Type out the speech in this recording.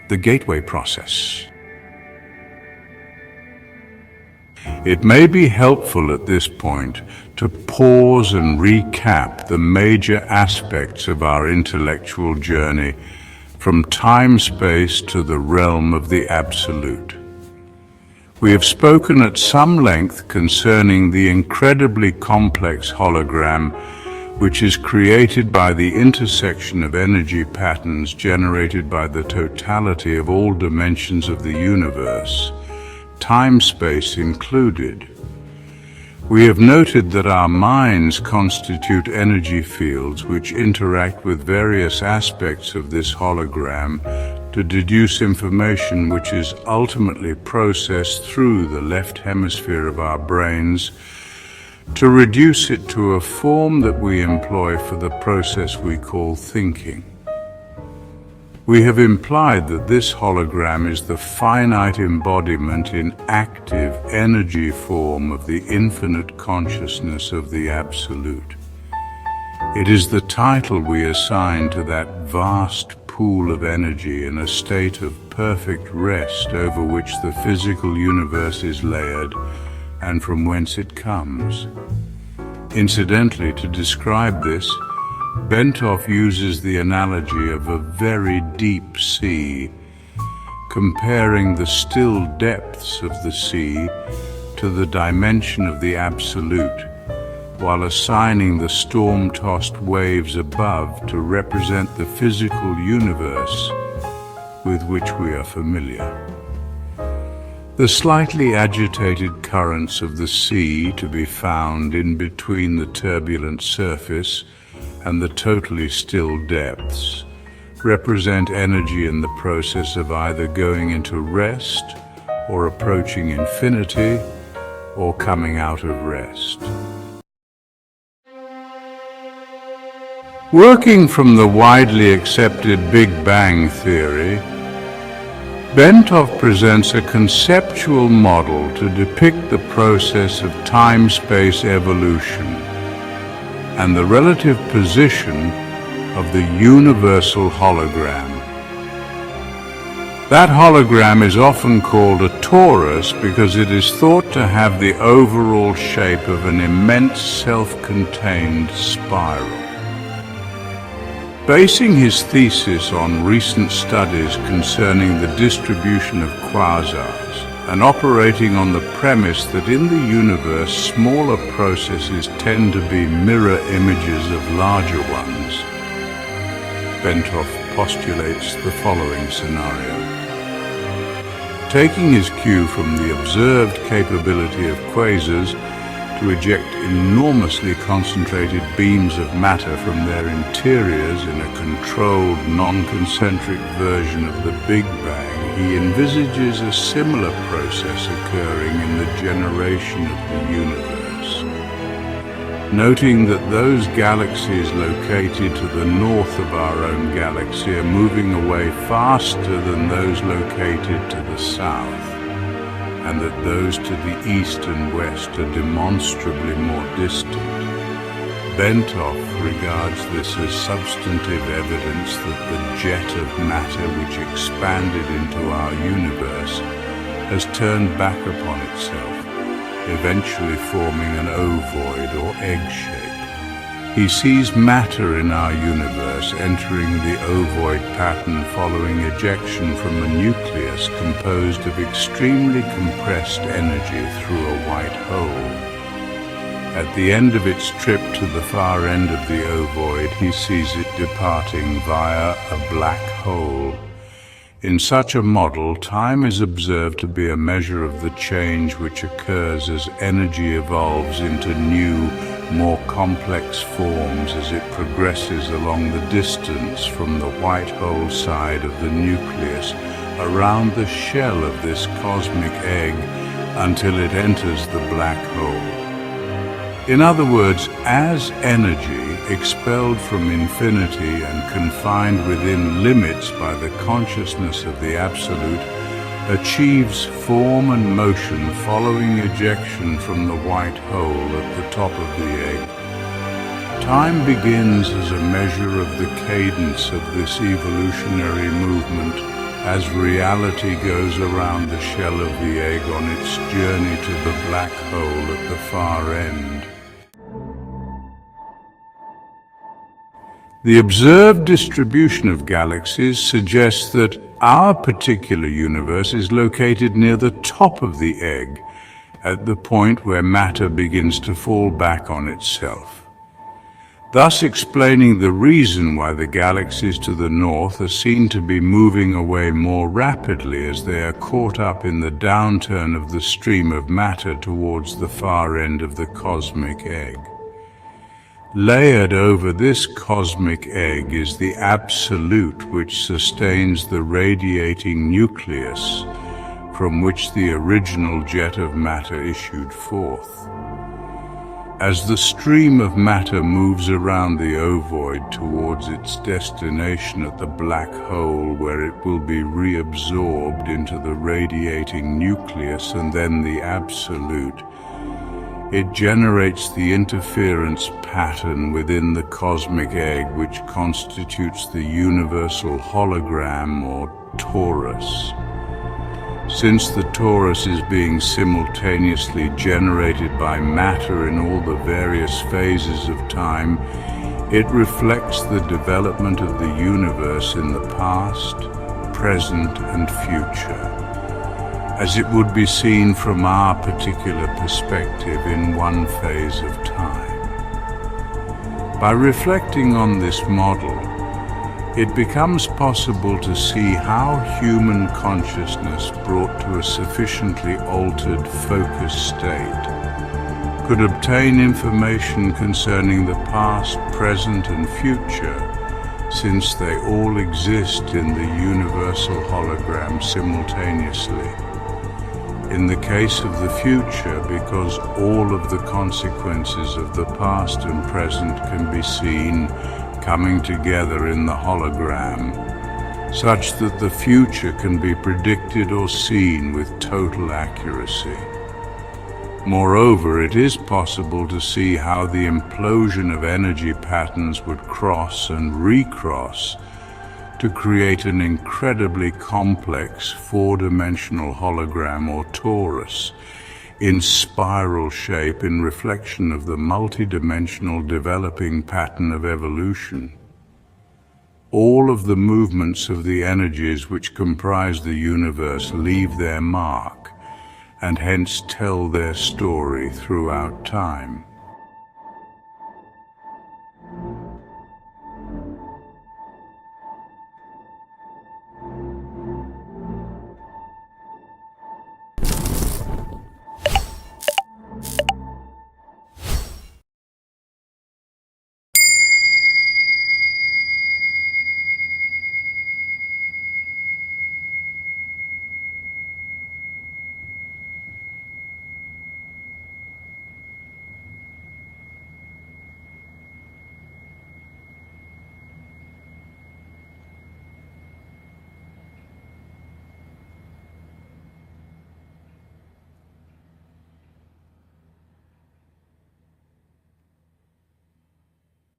the gateway process. It may be helpful at this point to pause and recap the major aspects of our intellectual journey from time-space to the realm of the absolute. We have spoken at some length concerning the incredibly complex hologram which is created by the intersection of energy patterns generated by the totality of all dimensions of the universe, time-space included. We have noted that our minds constitute energy fields which interact with various aspects of this hologram to deduce information which is ultimately processed through the left hemisphere of our brains to reduce it to a form that we employ for the process we call thinking. We have implied that this hologram is the finite embodiment in active energy form of the infinite consciousness of the Absolute. It is the title we assign to that vast pool of energy in a state of perfect rest over which the physical universe is layered and from whence it comes. Incidentally, to describe this, Bentov uses the analogy of a very deep sea, comparing the still depths of the sea to the dimension of the Absolute, while assigning the storm-tossed waves above to represent the physical universe with which we are familiar. The slightly agitated currents of the sea to be found in between the turbulent surface and the totally still depths represent energy in the process of either going into rest or approaching infinity or coming out of rest. Working from the widely accepted Big Bang theory, Bentov presents a conceptual model to depict the process of time-space evolution and the relative position of the universal hologram. That hologram is often called a torus because it is thought to have the overall shape of an immense self-contained spiral. Basing his thesis on recent studies concerning the distribution of quasars and operating on the premise that in the universe smaller processes tend to be mirror images of larger ones, Bentov postulates the following scenario. Taking his cue from the observed capability of quasars to eject enormously concentrated beams of matter from their interiors in a controlled, non-concentric version of the Big Bang, he envisages a similar process occurring in the generation of the universe. Noting that those galaxies located to the north of our own galaxy are moving away faster than those located to the south, and that those to the east and west are demonstrably more distant. Bentov regards this as substantive evidence that the jet of matter which expanded into our universe has turned back upon itself, eventually forming an ovoid or egg shape. He sees matter in our universe entering the ovoid pattern following ejection from a nucleus composed of extremely compressed energy through a white hole. At the end of its trip to the far end of the ovoid, he sees it departing via a black hole. In such a model, time is observed to be a measure of the change which occurs as energy evolves into new, more complex forms as it progresses along the distance from the white hole side of the nucleus around the shell of this cosmic egg until it enters the black hole. In other words, as energy expelled from infinity and confined within limits by the consciousness of the Absolute achieves form and motion following ejection from the white hole at the top of the egg, time begins as a measure of the cadence of this evolutionary movement as reality goes around the shell of the egg on its journey to the black hole at the far end. The observed distribution of galaxies suggests that our particular universe is located near the top of the egg, at the point where matter begins to fall back on itself, thus explaining the reason why the galaxies to the north are seen to be moving away more rapidly as they are caught up in the downturn of the stream of matter towards the far end of the cosmic egg. Layered over this cosmic egg is the absolute which sustains the radiating nucleus from which the original jet of matter issued forth. As the stream of matter moves around the ovoid towards its destination at the black hole, where it will be reabsorbed into the radiating nucleus and then the absolute, it generates the interference pattern within the cosmic egg which constitutes the universal hologram, or torus. Since the torus is being simultaneously generated by matter in all the various phases of time, it reflects the development of the universe in the past, present, and future, as it would be seen from our particular perspective in one phase of time. By reflecting on this model, it becomes possible to see how human consciousness, brought to a sufficiently altered focus state, could obtain information concerning the past, present, and future, since they all exist in the universal hologram simultaneously. In the case of the future, because all of the consequences of the past and present can be seen coming together in the hologram, such that the future can be predicted or seen with total accuracy. Moreover, it is possible to see how the implosion of energy patterns would cross and recross to create an incredibly complex four-dimensional hologram, or torus, in spiral shape in reflection of the multidimensional developing pattern of evolution. All of the movements of the energies which comprise the universe leave their mark, and hence tell their story throughout time.